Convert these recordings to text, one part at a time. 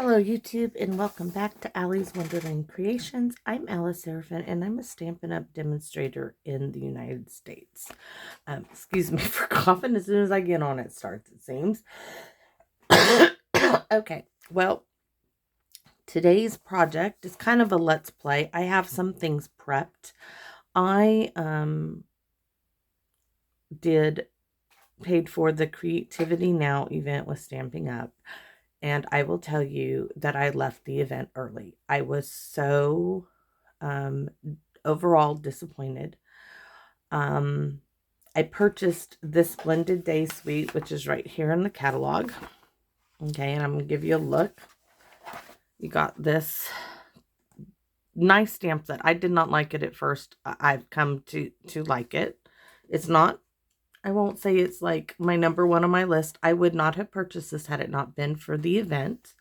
Hello YouTube and welcome back to Allie's Wonderland Creations. I'm Alice Seraphin and I'm a Stampin' Up! Demonstrator in the United States. Excuse me for coughing. As soon as I get on it starts, it seems. Okay, well, today's project is kind of a let's play. I have some things prepped. I paid for the Creativity Now event with Stamping Up. And I will tell you that I left the event early. I was so overall disappointed. I purchased this Blended Day Suite, which is right here in the catalog. Okay, and I'm going to give you a look. You got this nice stamp set. I did not like it at first. I've come to like it. It's not, I won't say it's like my number one on my list. I would not have purchased this had it not been for the event.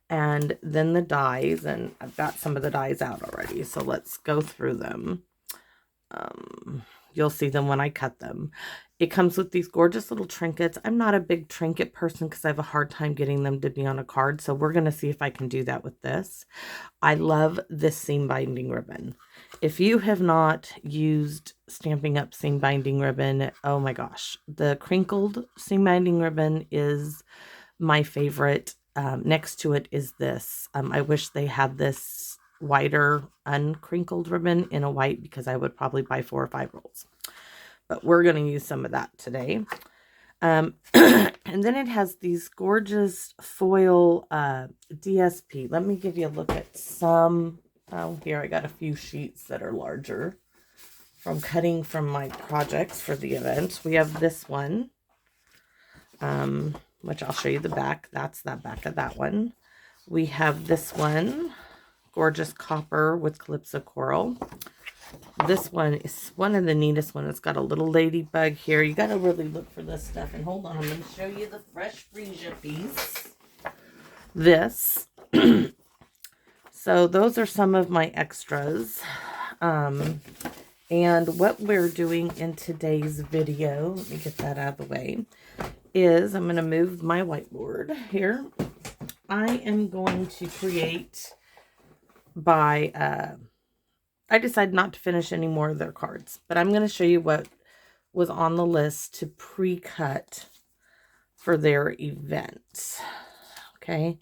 And then the dies, and I've got some of the dies out already, so let's go through them. You'll see them when I cut them. It comes with these gorgeous little trinkets. I'm not a big trinket person because I have a hard time getting them to be on a card, so we're going to see if I can do that with this. I love this seam binding ribbon. If you have not used Stamping Up seam binding ribbon, oh my gosh, the crinkled seam binding ribbon is my favorite. Next to it is this. I wish they had this wider uncrinkled ribbon in a white because I would probably buy 4 or 5 rolls. But we're going to use some of that today. And then it has these gorgeous foil DSP. Let me give you a look at some. Here I got a few sheets that are larger from cutting from my projects for the event. We have this one. Which I'll show you the back. That's the back of that one. We have this one, gorgeous copper with Calypso Coral. This one is one of the neatest ones. It's got a little ladybug here. You got to really look for this stuff. And hold on, I'm going to show you the Fresh Freesia piece. This. So those are some of my extras. And what we're doing in today's video, let me get that out of the way, is I'm going to move my whiteboard here. I am going to create by, I decided not to finish any more of their cards, but I'm going to show you what was on the list to pre-cut for their event. Okay.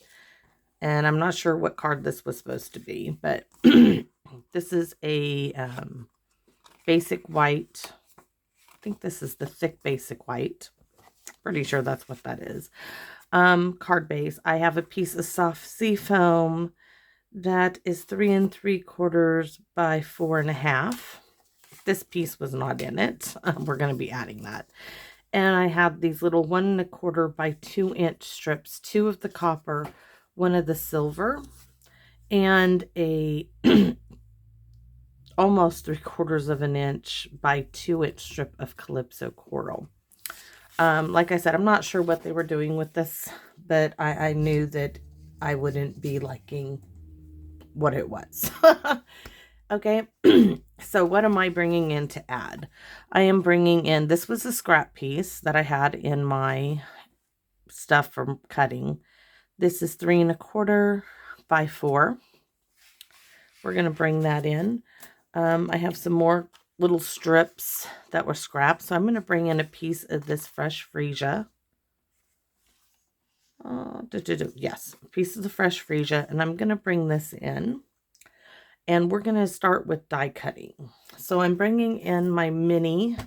And I'm not sure what card this was supposed to be, but this is a basic white. I think this is the thick basic white. Pretty sure that's what that is. Card base. I have a piece of soft sea foam that is 3 3/4 by 4.5. This piece was not in it. We're going to be adding that. And I have these little 1 1/4 by 2-inch strips, 2 of the copper, 1 of the silver, and a almost 3/4 of an inch by 2-inch strip of Calypso Coral. Like I said, I'm not sure what they were doing with this, but I knew that I wouldn't be liking what it was. Okay, so what am I bringing in to add? I am bringing in, this was a scrap piece that I had in my stuff from cutting. This is 3 1/4 by 4. We're going to bring that in. I have some more little strips that were scrap, so I'm going to bring in a piece of this Fresh Freesia. Yes, a piece of the Fresh Freesia, and I'm going to bring this in, and we're going to start with die cutting. So I'm bringing in my mini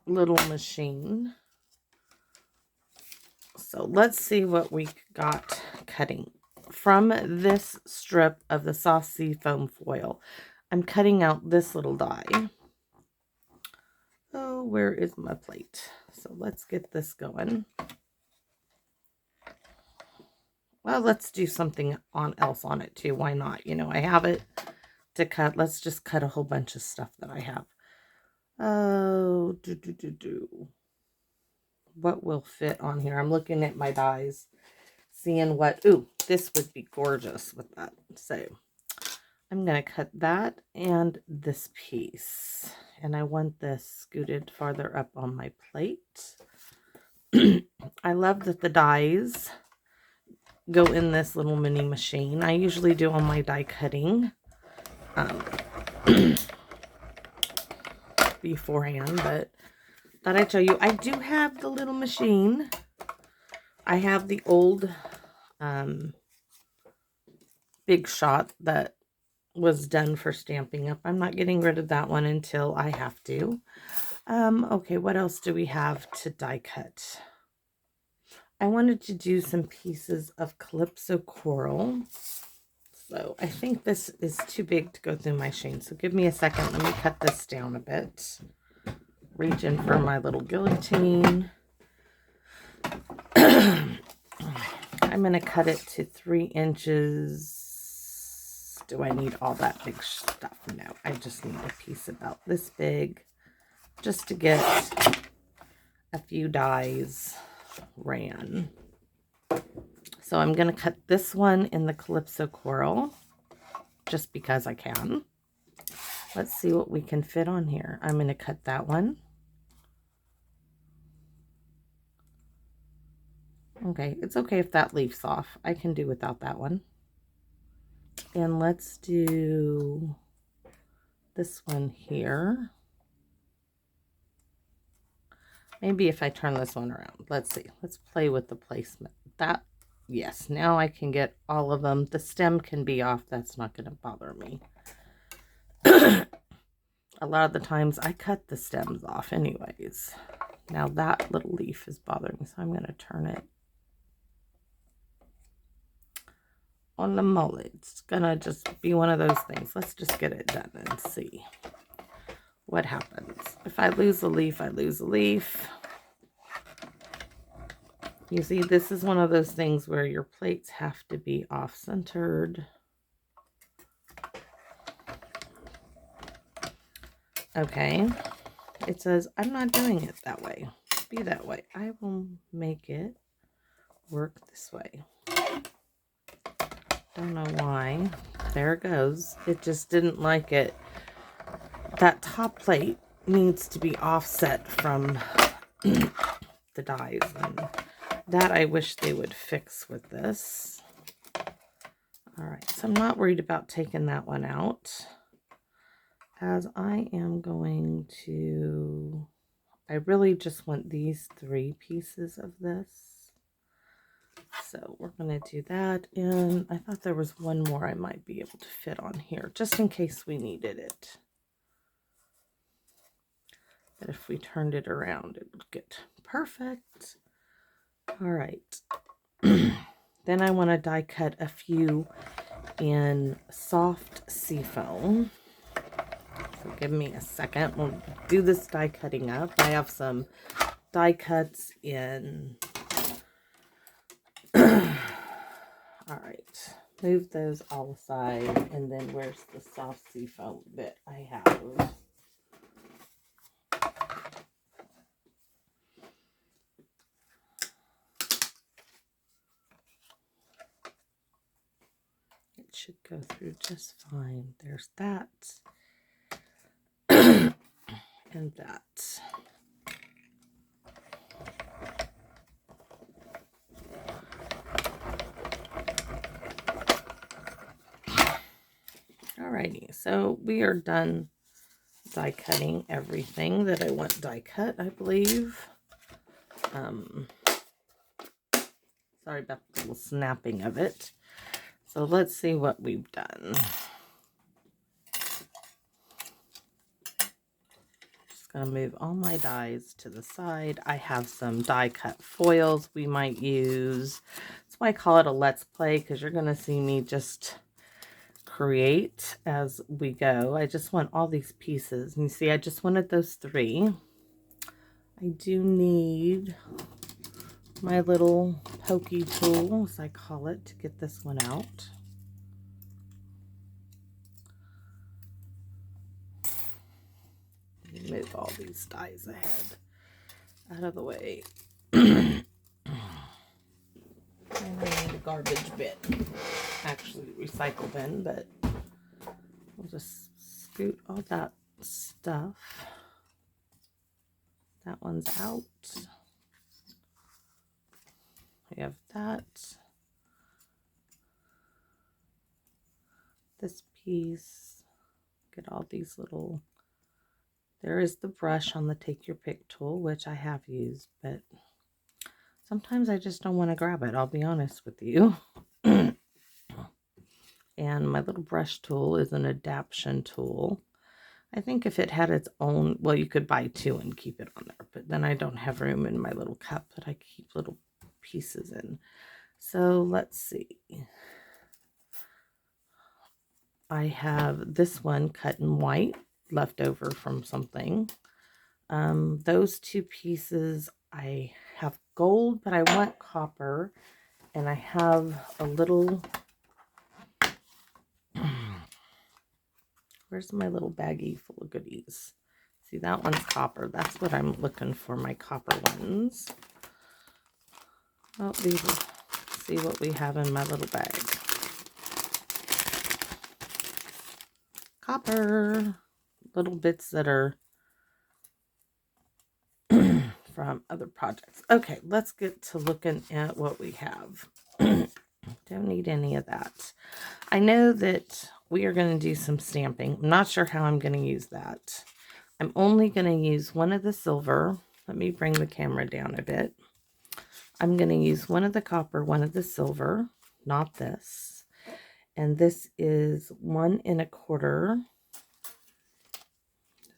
little machine. So let's see what we got cutting. From this strip of the soft sea foam foil, I'm cutting out this little die. Oh, where is my plate? So let's get this going. Well, let's do something else on it too. Why not? You know, I have it to cut. Let's just cut a whole bunch of stuff that I have. Oh, what will fit on here? I'm looking at my dies, seeing what, ooh, this would be gorgeous with that. So I'm going to cut that and this piece. And I want this scooted farther up on my plate. I love that the dies go in this little mini machine. I usually do all my die cutting beforehand, but thought I'd show you. I do have the little machine. I have the old Big Shot that was done for Stampin' Up. I'm not getting rid of that one until I have to. Okay, what else do we have to die cut? I wanted to do some pieces of Calypso Coral. So I think this is too big to go through my machine. So give me a second. Let me cut this down a bit. Reach in for my little guillotine. I'm going to cut it to 3 inches. Do I need all that big stuff? No, I just need a piece about this big just to get a few dies ran. So I'm going to cut this one in the Calypso Coral just because I can. Let's see what we can fit on here. I'm going to cut that one. Okay, it's okay if that leaf's off. I can do without that one. And let's do this one here. Maybe if I turn this one around. Let's see. Let's play with the placement. That, yes, now I can get all of them. The stem can be off. That's not going to bother me. A lot of the times I cut the stems off anyways. Now that little leaf is bothering me, so I'm going to turn it on the mullet. It's going to just be one of those things. Let's just get it done and see what happens. If I lose a leaf, I lose a leaf. You see, this is one of those things where your plates have to be off-centered. Okay, it says I'm not doing it that way. Be that way. I will make it work this way. Don't know why. There it goes. It just didn't like it. That top plate needs to be offset from the dies, and that I wish they would fix with this. All right, so I'm not worried about taking that one out, as I am going to, I really just want these 3 pieces of this. So we're going to do that, and I thought there was one more I might be able to fit on here, just in case we needed it. But if we turned it around, it would get perfect. All right. Then I want to die cut a few in soft seafoam. So give me a second. We'll do this die cutting up. I have some die cuts in. All right. Move those all aside. And then where's the soft seafoam bit I have? Should go through just fine. There's that and that. Alrighty, so we are done die cutting everything that I want die cut, I believe. Sorry about the little snapping of it. So let's see what we've done. Just gonna move all my dies to the side. I have some die cut foils we might use. That's why I call it a let's play, because you're gonna see me just create as we go. I just want all these pieces. And you see, I just wanted those 3. I do need my little pokey tool, as I call it, to get this one out. Move all these dies ahead, out of the way. And I need a garbage bin, actually recycle bin, but we'll just scoot all that stuff. That one's out. We have that. this piece. Get all these little, there is the brush on the Take Your Pick tool, which I have used, but sometimes I just don't want to grab it, I'll be honest with you. And my little brush tool is an adaptation tool. I think if it had its own, well, you could buy two and keep it on there, but then I don't have room in my little cup that I keep little pieces in. So let's see. I have this one cut in white, left over from something. Those two pieces, I have gold, but I want copper, and I have a little, where's my little baggie full of goodies? See, that one's copper. That's what I'm looking for, my copper ones. Oh, these are, see what we have in my little bag. Copper. Little bits that are from other projects. Okay, let's get to looking at what we have. Don't need any of that. I know that we are going to do some stamping. I'm not sure how I'm going to use that. I'm only going to use one of the silver. Let me bring the camera down a bit. I'm going to use one of the copper, one of the silver, not this. And this is 1 1/4.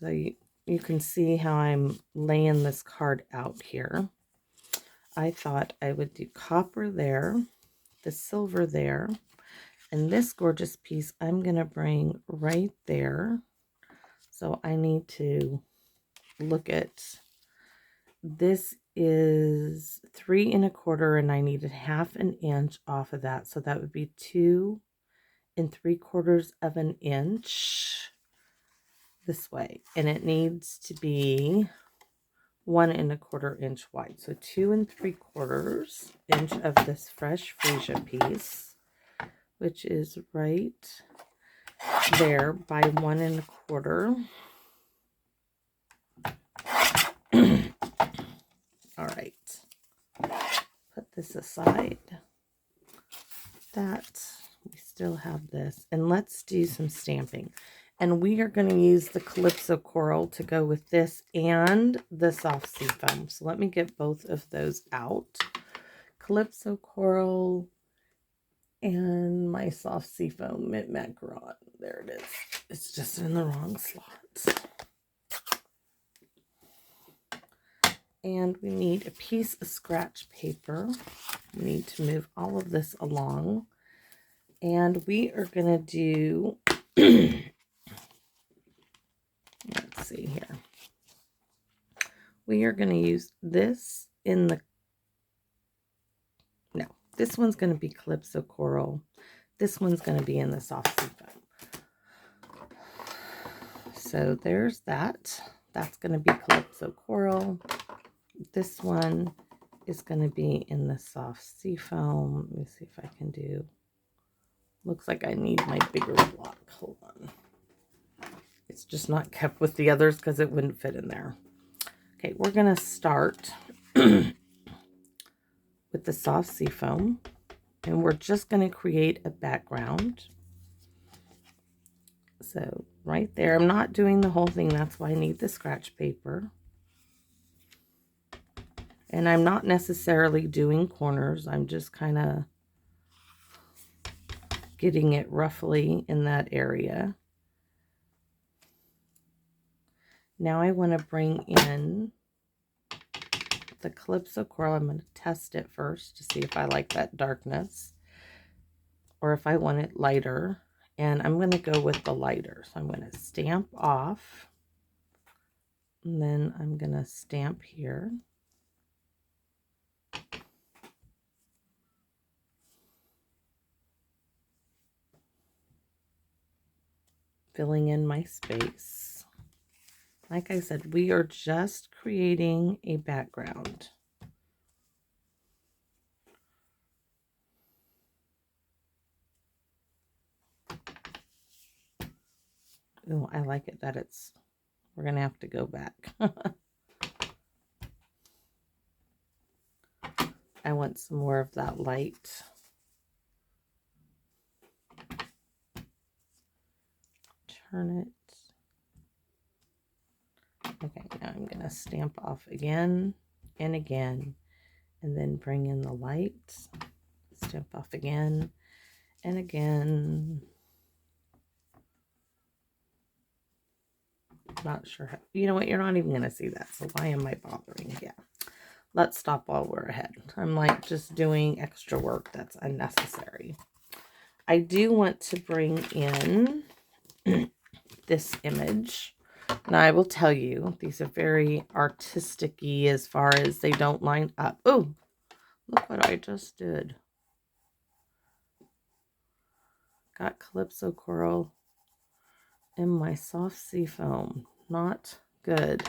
So you can see how I'm laying this card out here. I thought I would do copper there, the silver there, and this gorgeous piece I'm going to bring right there. So I need to look at, this is 3 1/4, and I needed 1/2 inch off of that. So that would be 2 3/4 inch this way. And it needs to be 1 1/4 inch wide. So 2 3/4 inch of this fresh freesia piece, which is right there by 1 1/4. All right, put this aside. That, we still have this, and let's do some stamping. And we are going to use the Calypso Coral to go with this and the soft sea foam. So let me get both of those out. Calypso Coral and my soft sea foam mint macaron. There it is. It's just in the wrong slot. And we need a piece of scratch paper. We need to move all of this along. And we are going to do, let's see here. We are going to use this in the, no, this one's going to be Calypso Coral. This one's going to be in the soft sea foam. So there's that. That's going to be Calypso Coral. This one is going to be in the soft sea foam. Let me see if I can do, looks like I need my bigger block. Hold on. It's just not kept with the others because it wouldn't fit in there. Okay, we're going to start with the soft sea foam. And we're just going to create a background. So right there, I'm not doing the whole thing. That's why I need the scratch paper. And I'm not necessarily doing corners. I'm just kind of getting it roughly in that area. Now I want to bring in the Calypso Coral. I'm going to test it first to see if I like that darkness or if I want it lighter. And I'm going to go with the lighter. So I'm going to stamp off. And then I'm going to stamp here. Filling in my space. Like I said, we are just creating a background. Oh, I like it that it's, we're going to have to go back. I want some more of that light. turn it. Okay, now I'm going to stamp off again and again, and then bring in the light. Stamp off again and again. Not sure how, you know what, you're not even going to see that, so why am I bothering? Yeah, let's stop while we're ahead. I'm like just doing extra work that's unnecessary. I do want to bring in this image. Now, I will tell you, these are very artistic-y as far as they don't line up. Oh, look what I just did. Got Calypso Coral in my soft sea foam. Not good.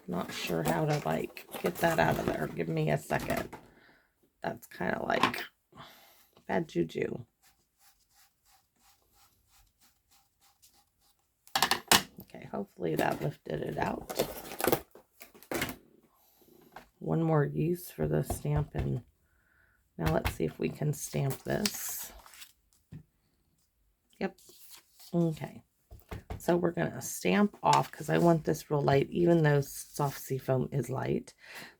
Not sure how to, like, get that out of there. Give me a second. That's kind of like bad juju. Okay, hopefully that lifted it out. One more use for the stamp, and now let's see if we can stamp this. Yep. Okay. So we're going to stamp off because I want this real light, even though soft sea foam is light.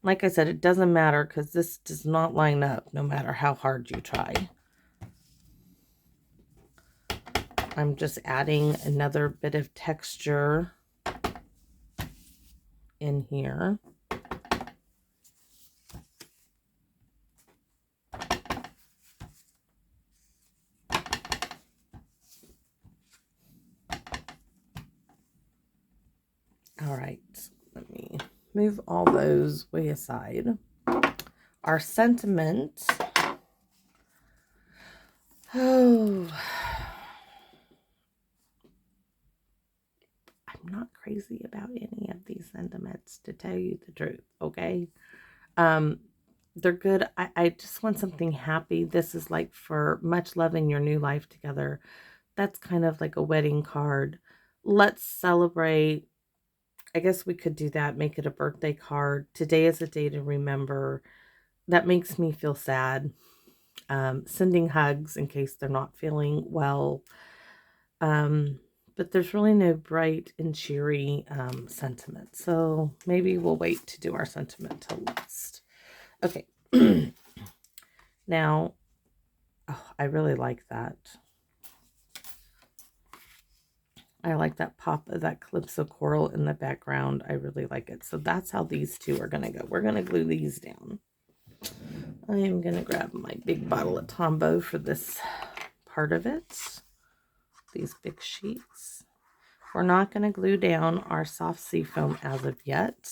Like I said, it doesn't matter because this does not line up no matter how hard you try. I'm just adding another bit of texture in here. All right, let me move all those way aside. Our sentiment. Oh, I'm not crazy about any of these sentiments, to tell you the truth, okay? They're good. I just want something happy. This is like for much love in your new life together. That's kind of like a wedding card. Let's celebrate. I guess we could do that. Make it a birthday card. Today is a day to remember. That makes me feel sad. Sending hugs in case they're not feeling well. But there's really no bright and cheery sentiment. So maybe we'll wait to do our sentiment till last. Okay. Now, oh, I really like that. I like that pop of that Calypso Coral in the background. I really like it. So that's how these two are going to go. We're going to glue these down. I am going to grab my big bottle of Tombow for this part of it. These big sheets. We're not going to glue down our soft sea foam as of yet.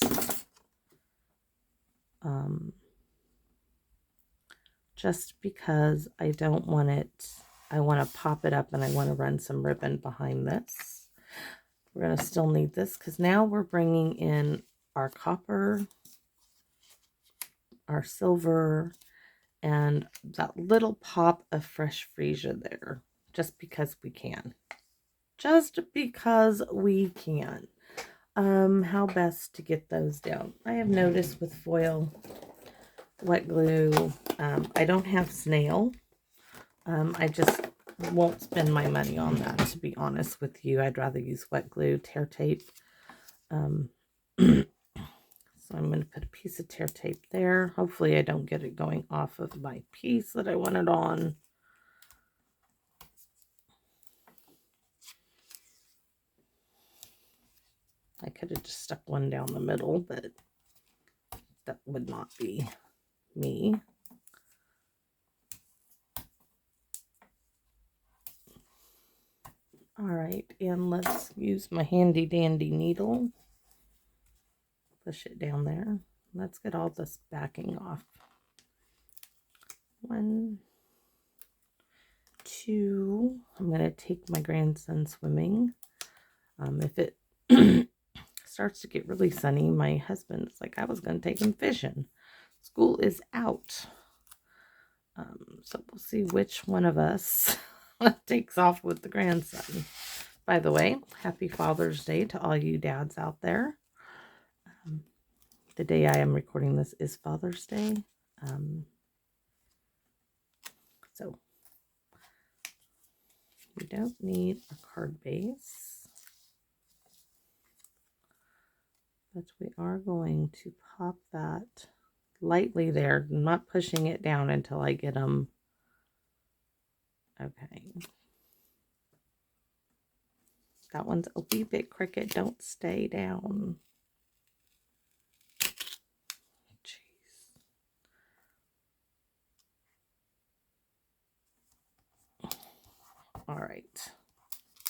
Just because I don't want it, I want to pop it up and I want to run some ribbon behind this. We're going to still need this because now we're bringing in our copper, our silver, and that little pop of fresh freesia there, just because we can. Just because we can. How best to get those down? I have noticed with foil, wet glue, I don't have snail. I just won't spend my money on that, to be honest with you. I'd rather use wet glue, tear tape. So I'm going to put a piece of tear tape there. Hopefully I don't get it going off of my piece that I want it on. I could have just stuck one down the middle, but that would not be me. All right, and let's use my handy dandy needle. Push it down there. Let's get all this backing off. 1, 2. I'm going to take my grandson swimming. If it starts to get really sunny, my husband's like, I was going to take him fishing. School is out. So we'll see which one of us takes off with the grandson. By the way, happy Father's Day to all you dads out there. The day I am recording this is Father's Day. So We don't need a card base, but we are going to pop that lightly there. I'm not pushing it down until I get them. Okay. That one's a wee bit crooked. Don't stay down. Jeez. All right.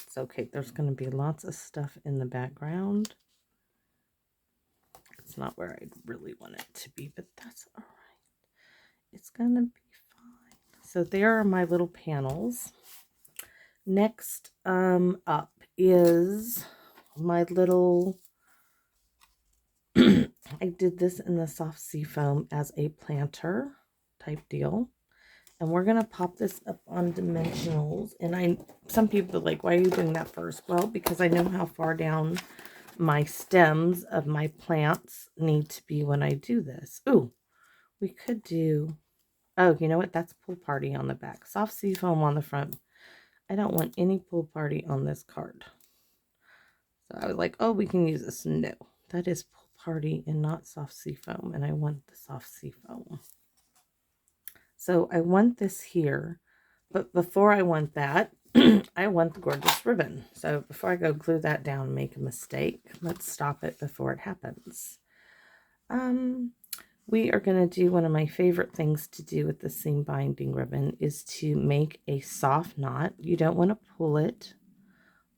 It's okay. There's going to be lots of stuff in the background. It's not where I really want it to be, but that's all right. It's going to be fine. So there are my little panels. Next up is my little, I did this in the soft sea foam as a planter type deal. And we're going to pop this up on dimensionals. And some people are like, why are you doing that first? Well, because I know how far down my stems of my plants need to be when I do this. Ooh, we could do, oh, you know what? That's pool party on the back. Soft sea foam on the front. I don't want any pool party on this card. So I was like, oh, we can use this. No, that is pool party and not soft sea foam. And I want the soft sea foam. So I want this here, but before I want that, I want the gorgeous ribbon. So before I go glue that down and make a mistake, let's stop it before it happens. We are going to do one of my favorite things to do with the seam binding ribbon is to make a soft knot. You don't want to pull it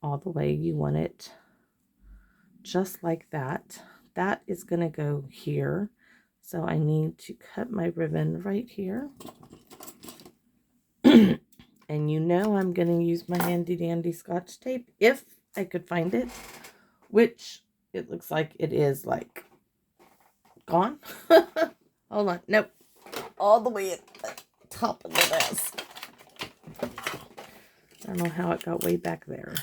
all the way. You want it just like that. That is going to go here. So I need to cut my ribbon right here. And you know I'm going to use my handy dandy Scotch tape if I could find it, which it looks like it is like gone. Hold on. Nope. All the way at the top of the desk. I don't know how it got way back there.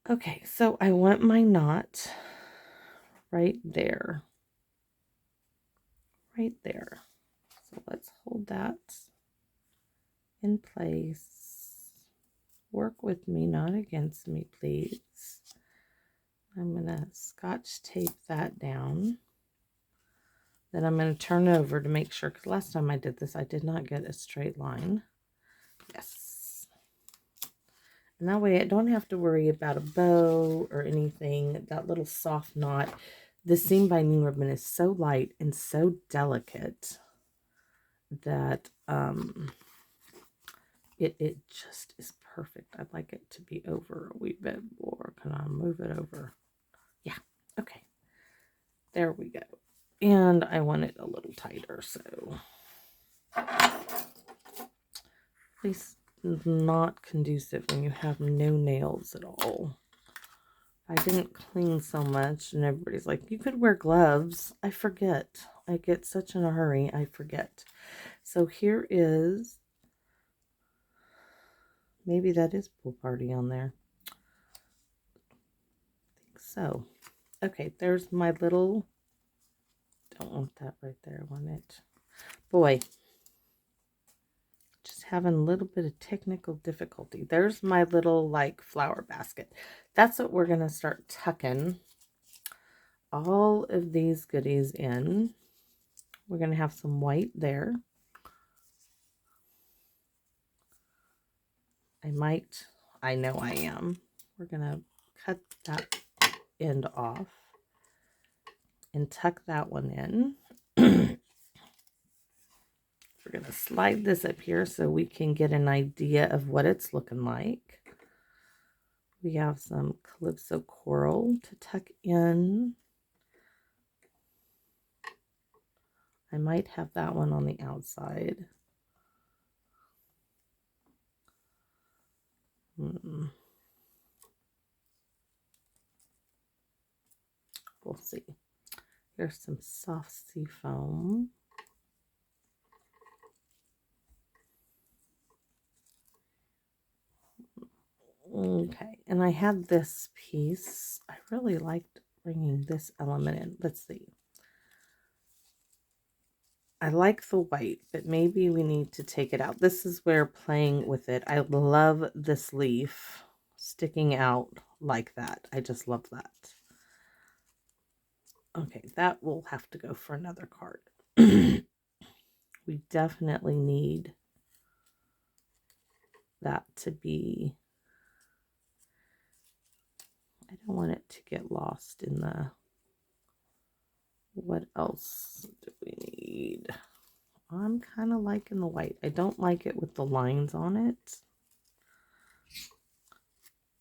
Okay, so I want my knot right there. Right there. So let's hold that in place. Work with me, not against me, please. I'm going to Scotch tape that down. Then I'm going to turn over to make sure, because last time I did this, I did not get a straight line. Yes. And that way I don't have to worry about a bow or anything. That little soft knot. The seam binding ribbon is so light and so delicate that it just is perfect. I'd like it to be over a wee bit more. Can I move it over? Yeah. Okay. There we go. And I want it a little tighter, so it's not conducive when you have no nails at all. I didn't clean so much, and everybody's like, you could wear gloves. I forget. I get such in a hurry, I forget. So here is, maybe that is pool party on there. I think so. Okay, there's my little, don't want that right there. I want it. Boy, just having a little bit of technical difficulty. There's my little like flower basket. That's what we're going to start tucking all of these goodies in. We're going to have some white there. I know I am. We're going to cut that end off and tuck that one in. We're going to slide this up here so we can get an idea of what it's looking like. We have some Calypso Coral to tuck in. I might have that one on the outside. We'll see. Here's some soft sea foam. Okay, and I had this piece. I really liked bringing this element in. Let's see. I like the white, but maybe we need to take it out. This is where playing with it. I love this leaf sticking out like that. I just love that. Okay, that will have to go for another card. We definitely need that to be, I don't want it to get lost in the, what else do we need? I'm kind of liking the white. I don't like it with the lines on it.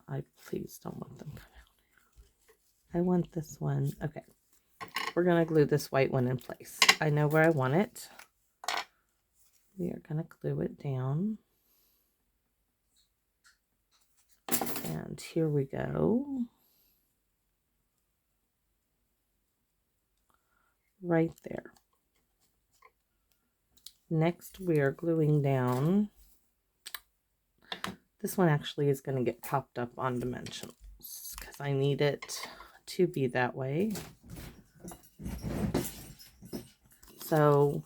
I please don't want them coming out. I want this one. Okay. We're going to glue this white one in place. I know where I want it. We are going to glue it down. And here we go. Right there. Next, we are gluing down. This one actually is going to get popped up on dimensionals because I need it to be that way. So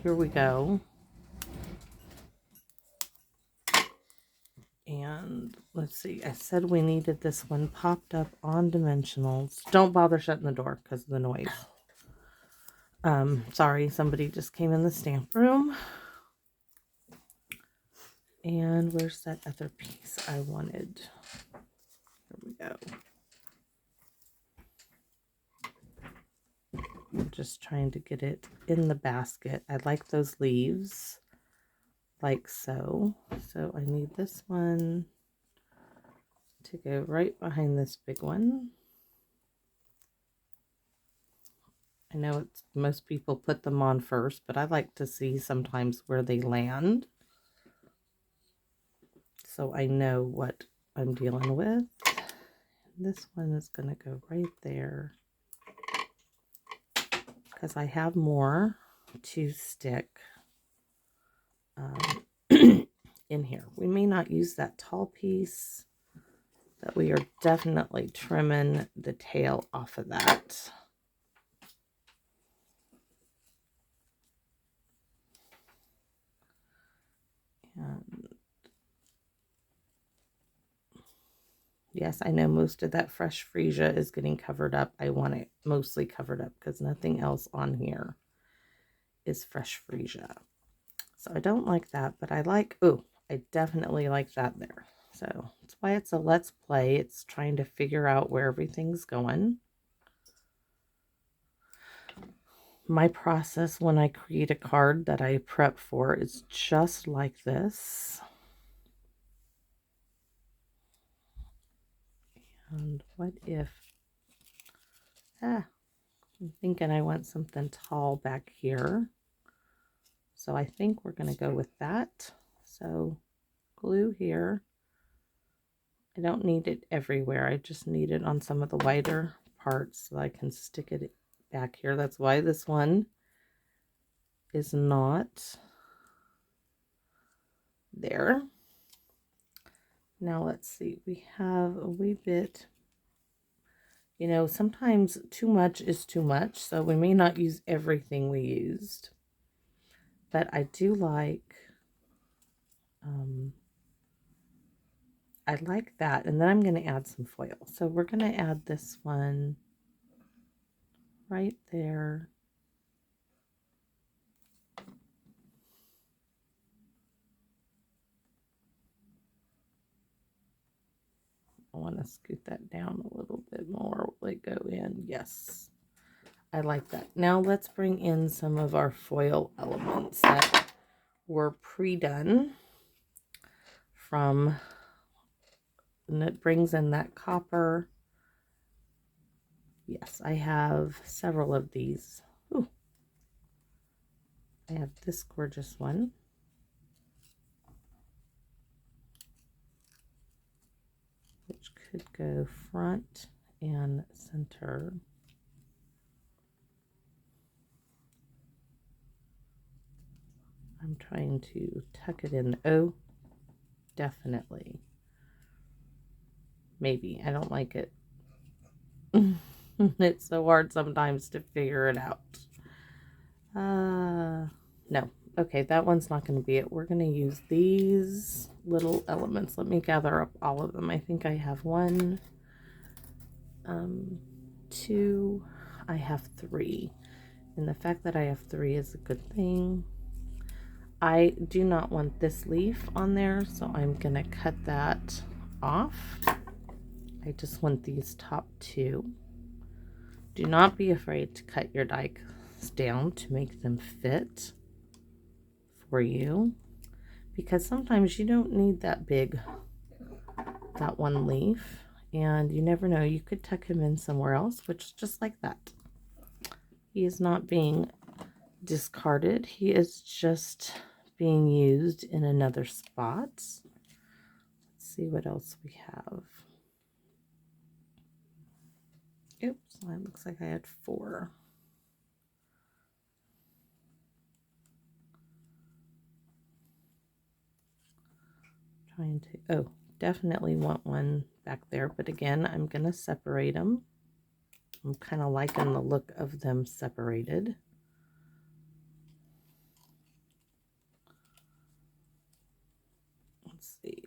here we go. And let's see, I said we needed this one popped up on dimensionals. Don't bother shutting the door because of the noise. Sorry, somebody just came in the stamp room. And where's that other piece I wanted? Here we go. I'm just trying to get it in the basket. I like those leaves, like so. So I need this one to go right behind this big one. I know it's, most people put them on first, but I like to see sometimes where they land, so I know what I'm dealing with. This one is going to go right there because I have more to stick in here. We may not use that tall piece, but we are definitely trimming the tail off of that. And yes, I know most of that fresh freesia is getting covered up. I want it mostly covered up because nothing else on here is fresh freesia. So I don't like that, but I like, oh, I definitely like that there. So that's why it's a let's play. It's trying to figure out where everything's going. My process when I create a card that I prep for is just like this. And what if, I'm thinking I want something tall back here. So I think we're going to go with that. So glue here. I don't need it everywhere. I just need it on some of the wider parts so I can stick it back here. That's why this one is not there. Now let's see. We have a wee bit, you know, sometimes too much is too much. So we may not use everything we used. But I do like, I like that. And then I'm going to add some foil. So we're going to add this one right there. I want to scoot that down a little bit more. Will it go in? Yes. I like that. Now let's bring in some of our foil elements that were pre-done from, and it brings in that copper. Yes, I have several of these. Ooh. I have this gorgeous one. Which could go front and center. I'm trying to tuck it in. Oh, definitely. Maybe. I don't like it. It's so hard sometimes to figure it out. No. Okay, that one's not going to be it. We're going to use these little elements. Let me gather up all of them. I think I have 1, 2, I have 3. And the fact that I have 3 is a good thing. I do not want this leaf on there, so I'm going to cut that off. I just want these top 2. Do not be afraid to cut your dies down to make them fit for you, because sometimes you don't need that big, that one leaf, and you never know, you could tuck him in somewhere else, which just like that. He is not being discarded. He is just being used in another spot. Let's see what else we have. Oops, it looks like I had 4. Trying to, oh, definitely want one back there, but again, I'm going to separate them. I'm kind of liking the look of them separated. Let's see.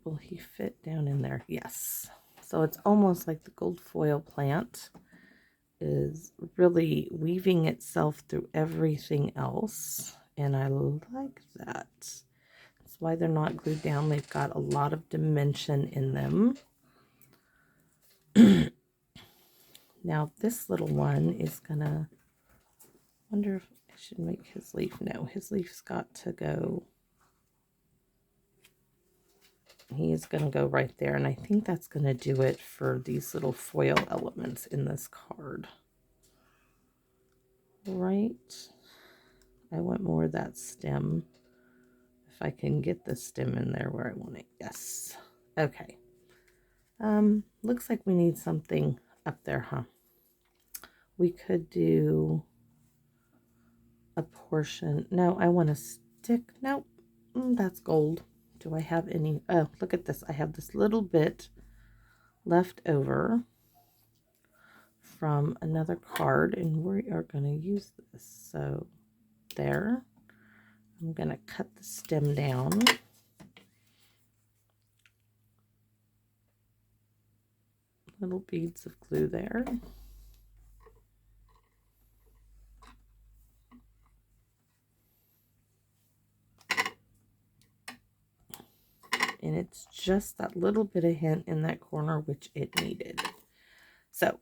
Will he fit down in there? Yes. So it's almost like the gold foil plant is really weaving itself through everything else. And I like that. That's why they're not glued down. They've got a lot of dimension in them. Now this little one is gonna, wonder if I should make his leaf. No, his leaf's got to go. He is going to go right there, and I think that's going to do it for these little foil elements in this card. Right. I want more of that stem. If I can get the stem in there where I want it. Yes. Okay. Looks like we need something up there, huh? We could do a portion. No, I want a stick. Nope. That's gold. Do I have any? Oh, look at this. I have this little bit left over from another card, and we are going to use this. So there. I'm going to cut the stem down. Little beads of glue there. And it's just that little bit of hint in that corner, which it needed. So,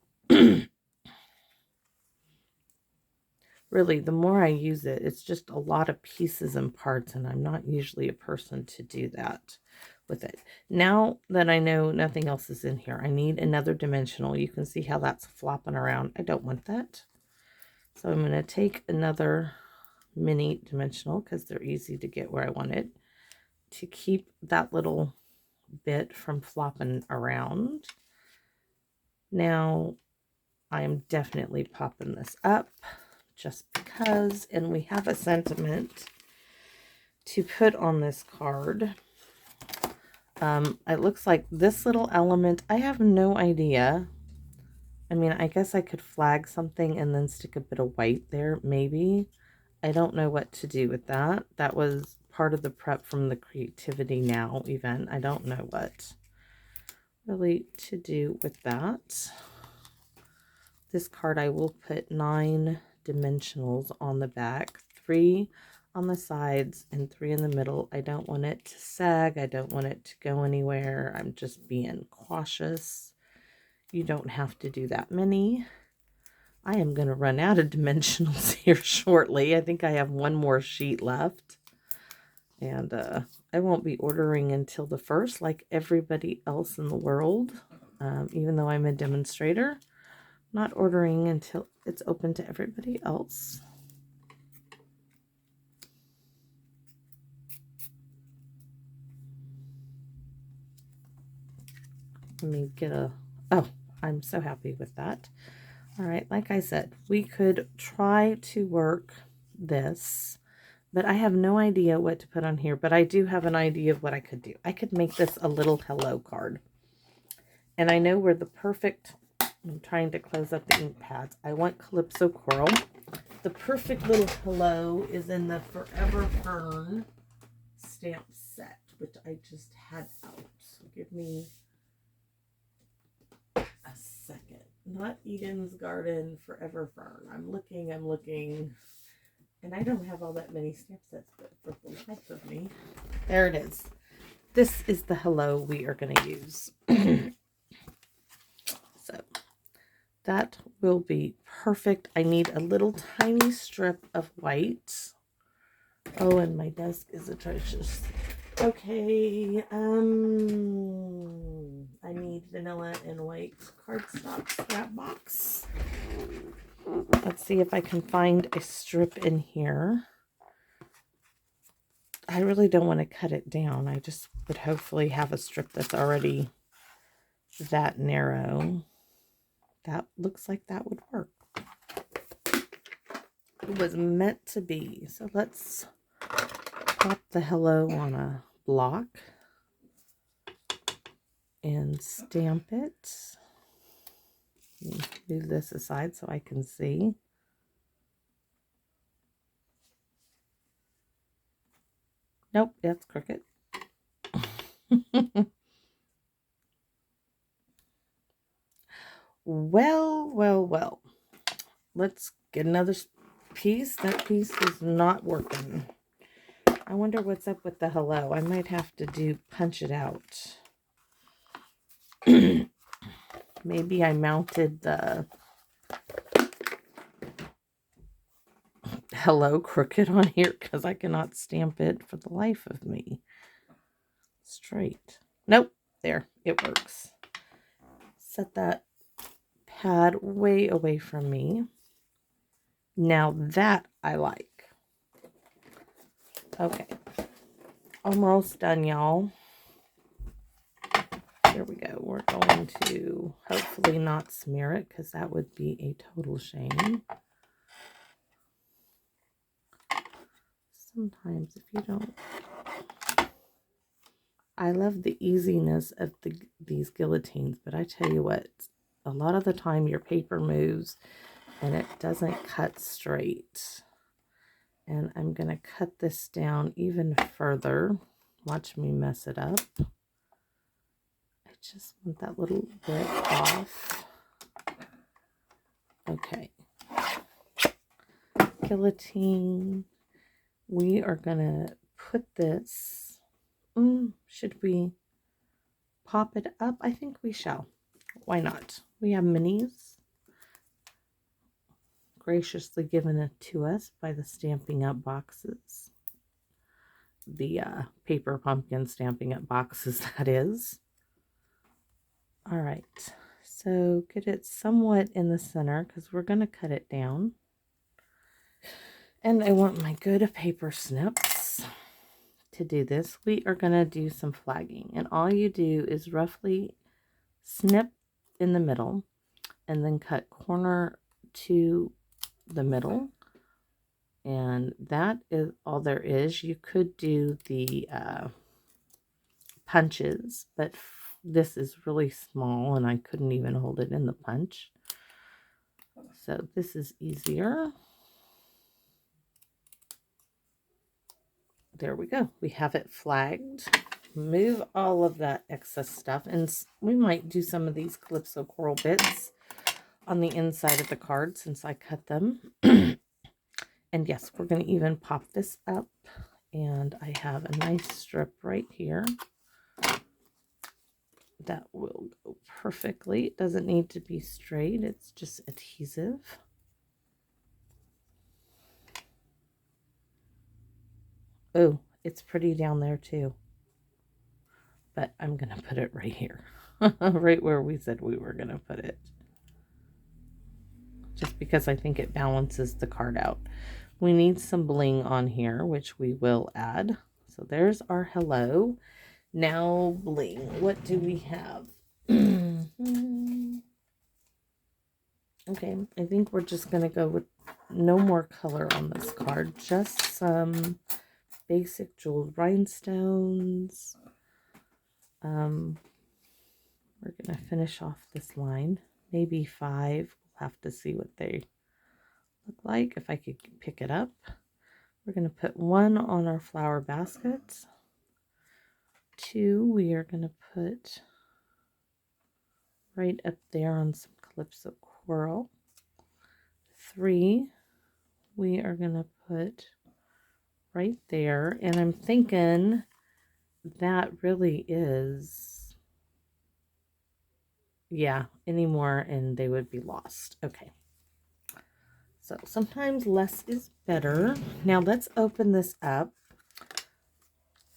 really, the more I use it, it's just a lot of pieces and parts, and I'm not usually a person to do that with it. Now that I know nothing else is in here, I need another dimensional. You can see how that's flopping around. I don't want that. So I'm going to take another mini dimensional, because they're easy to get where I want it, to keep that little bit from flopping around. Now I'm definitely popping this up just because, and we have a sentiment to put on this card. It looks like this little element, I have no idea. I mean, I guess I could flag something and then stick a bit of white there, maybe. I don't know what to do with that. That was part of the prep from the Creativity Now event. I don't know what really to do with that. This card, I will put 9 dimensionals on the back, 3 on the sides and 3 in the middle. I don't want it to sag. I don't want it to go anywhere. I'm just being cautious. You don't have to do that many. I am going to run out of dimensionals here shortly. I think I have one more sheet left. And I won't be ordering until the 1st like everybody else in the world. Even though I'm a demonstrator. Not ordering until it's open to everybody else. Let me get a... Oh, I'm so happy with that. All right, like I said, we could try to work this, but I have no idea what to put on here, but I do have an idea of what I could do. I could make this a little hello card. And I know where the perfect... I'm trying to close up the ink pads. I want Calypso Coral. The perfect little hello is in the Forever Fern stamp set, which I just had out. So give me a second. Not Eden's Garden, Forever Fern. I'm looking. And I don't have all that many stamp sets, but for the life of me. There it is. This is the hello we are going to use. So that will be perfect. I need a little tiny strip of white. Oh, and my desk is atrocious. Okay, I need vanilla and white cardstock scrap box. Let's see if I can find a strip in here. I really don't want to cut it down. I just would hopefully have a strip that's already that narrow. That looks like that would work. It was meant to be. So let's pop the hello on a block and stamp it. Let me move this aside so I can see. Nope, that's crooked. Well. Let's get another piece. That piece is not working. I wonder what's up with the hello. I might have to punch it out. Maybe I mounted the hello crooked on here because I cannot stamp it for the life of me straight. Nope, there, it works. Set that pad way away from me. Now that I like. Okay, almost done, y'all. Here we go. We're going to hopefully not smear it because that would be a total shame. Sometimes if you don't... I love the easiness of these guillotines, but I tell you what, a lot of the time your paper moves and it doesn't cut straight. And I'm going to cut this down even further. Watch me mess it up. I just want that little bit off. Okay. Guillotine. We are going to put this... should we pop it up? I think we shall. Why not? We have minis graciously given it to us by the Stamping Up boxes. The paper pumpkin Stamping Up boxes, that is. All right. So get it somewhat in the center because we're going to cut it down. And I want my good paper snips. To do this, we are going to do some flagging, and all you do is roughly snip in the middle and then cut corner to the middle, and that is all there is. You could do the punches, but this is really small and I couldn't even hold it in the punch, so this is easier. There we go. We have it flagged. Move all of that excess stuff. And we might do some of these Calypso Coral bits on the inside of the card since I cut them. And yes, we're going to even pop this up. And I have a nice strip right here. That will go perfectly. It doesn't need to be straight. It's just adhesive. Oh, it's pretty down there too. But I'm going to put it right here. Right where we said we were going to put it. Just because I think it balances the card out. We need some bling on here, which we will add. So there's our hello. Now bling. What do we have? Okay, I think we're just going to go with no more color on this card. Just some basic jeweled rhinestones. We're going to finish off this line. Maybe 5. We'll have to see what they look like if I could pick it up. We're going to put one on our flower baskets. 2 we are going to put right up there on some Calypso Coral. 3 we are going to put right there. And I'm thinking that really is, yeah, any more and they would be lost. Okay. So sometimes less is better. Now let's open this up.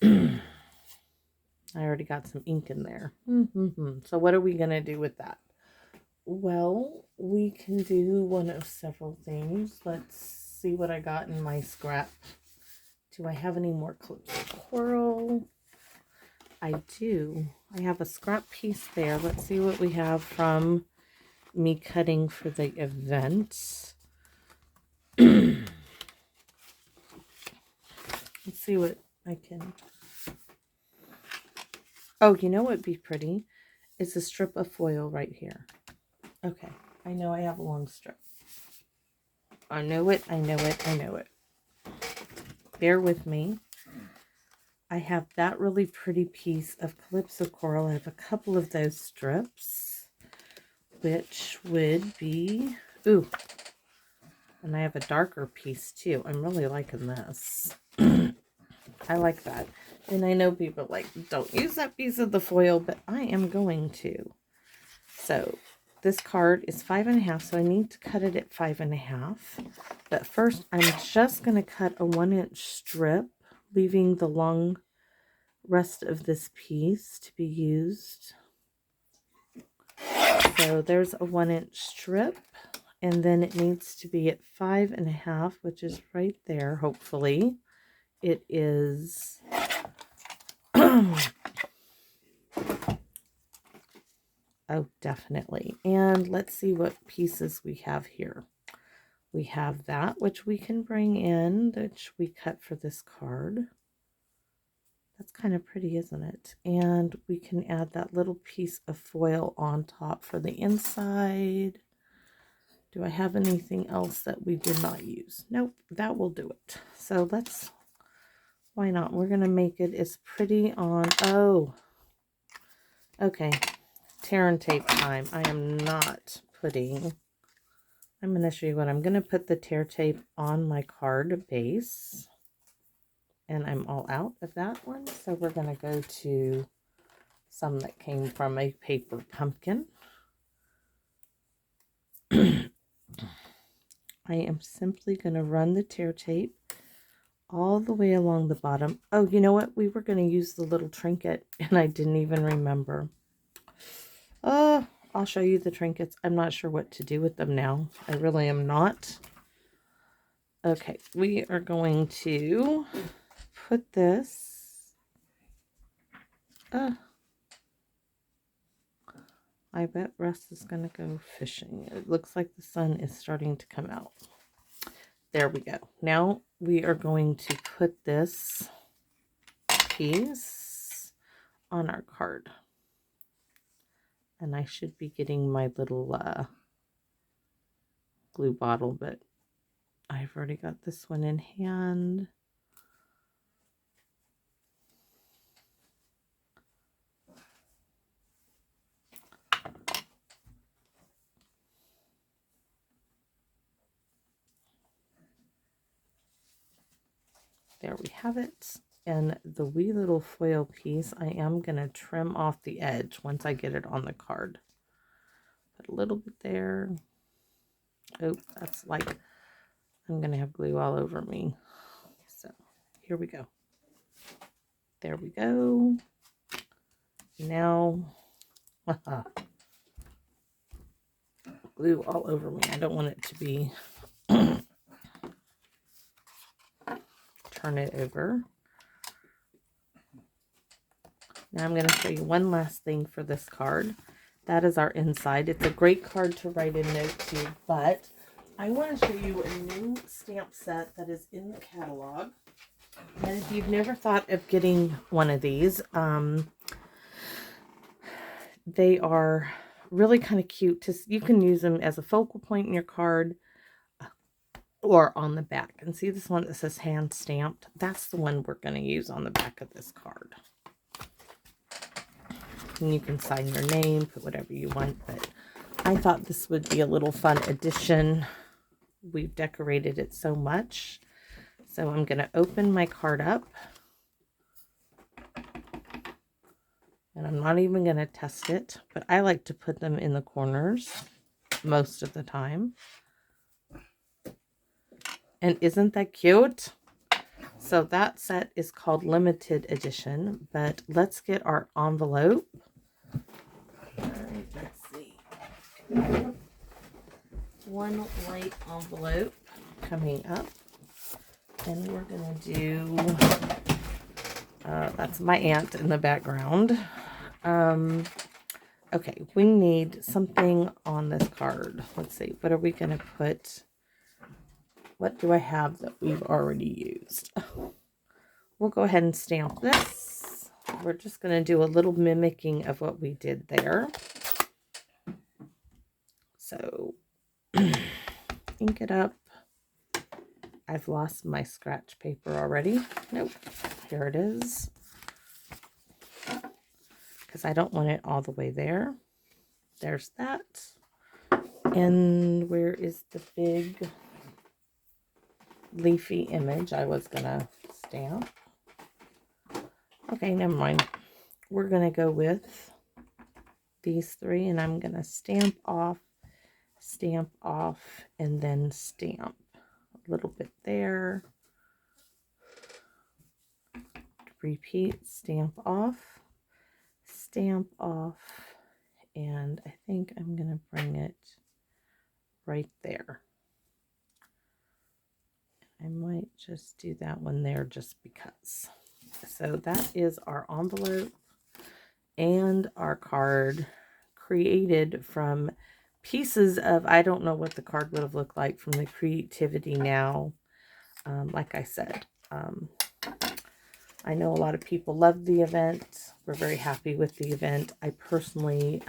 I already got some ink in there. So what are we going to do with that? Well, we can do one of several things. Let's see what I got in my scrap. Do I have any more Calypso Coral? I do. I have a scrap piece there. Let's see what we have from me cutting for the event. Let's see what I can... Oh, you know what would be pretty? Is a strip of foil right here. Okay, I know I have a long strip. I know it, I know it, I know it. Bear with me. I have that really pretty piece of Calypso Coral. I have a couple of those strips, which would be... Ooh, and I have a darker piece too. I'm really liking this. I like that. And I know people are like, don't use that piece of the foil, but I am going to. So this card is 5.5, so I need to cut it at 5.5. But first, I'm just going to cut a 1-inch strip, leaving the long rest of this piece to be used. So there's a 1-inch strip, and then it needs to be at 5.5, which is right there, hopefully. It is... Oh, definitely. And let's see what pieces we have here. We have that, which we can bring in, which we cut for this card. That's kind of pretty, isn't it? And we can add that little piece of foil on top for the inside. Do I have anything else that we did not use? Nope, that will do it. So let's, why not? We're going to make it as pretty on, oh, okay. Tear and tape time. I am not putting, I'm going to show you what I'm going to put the tear tape on my card base. And I'm all out of that one. So we're going to go to some that came from a paper pumpkin. I am simply going to run the tear tape all the way along the bottom. Oh, you know what? We were going to use the little trinket and I didn't even remember. I'll show you the trinkets. I'm not sure what to do with them now. I really am not. Okay, we are going to put this. I bet Russ is going to go fishing. It looks like the sun is starting to come out. There we go. Now we are going to put this piece on our card. And I should be getting my little glue bottle, but I've already got this one in hand. There we have it. And the wee little foil piece, I am going to trim off the edge once I get it on the card. Put a little bit there. Oh, that's like, I'm going to have glue all over me. So here we go. There we go. Now, glue all over me. I don't want it to be, turn it over. Now I'm going to show you one last thing for this card. That is our inside. It's a great card to write a note to, but I want to show you a new stamp set that is in the catalog. And if you've never thought of getting one of these, they are really kind of cute. You can use them as a focal point in your card. or on the back. And see this one that says hand stamped? That's the one we're going to use on the back of this card. And you can sign your name, put whatever you want, but I thought this would be a little fun addition. We've decorated it so much. So I'm going to open my card up. And I'm not even going to test it, but I like to put them in the corners most of the time. And isn't that cute? So that set is called Limited Edition, but let's get our envelope. All right, let's see. One white envelope coming up. And we're going to do, that's my aunt in the background. Okay, we need something on this card. Let's see, what are we going to put? What do I have that we've already used? We'll go ahead and stamp this. We're just going to do a little mimicking of what we did there. So, ink it up. I've lost my scratch paper already. Nope, here it is. Because I don't want it all the way there. There's that. And where is the big leafy image I was going to stamp? Okay, never mind. We're going to go with these three, and I'm going to stamp off, and then stamp. A little bit there. Repeat, stamp off, and I think I'm going to bring it right there. I might just do that one there just because. So that is our envelope and our card, created from pieces of, I don't know what the card would have looked like from the Creativity Now. Like I said, I know a lot of people loved the event. We're very happy with the event. I personally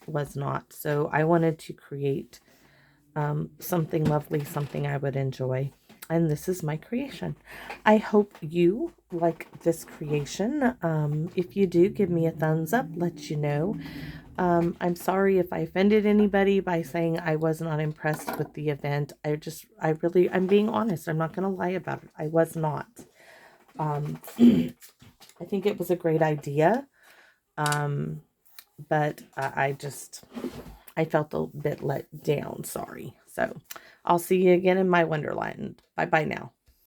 was not. So I wanted to create something lovely, something I would enjoy. And this is my creation. I hope you like this creation. If you do, give me a thumbs up. Let you know. I'm sorry if I offended anybody by saying I was not impressed with the event. I'm being honest. I'm not going to lie about it. I was not. I think it was a great idea. But I felt a bit let down. Sorry. So I'll see you again in my Wonderland. Bye-bye now.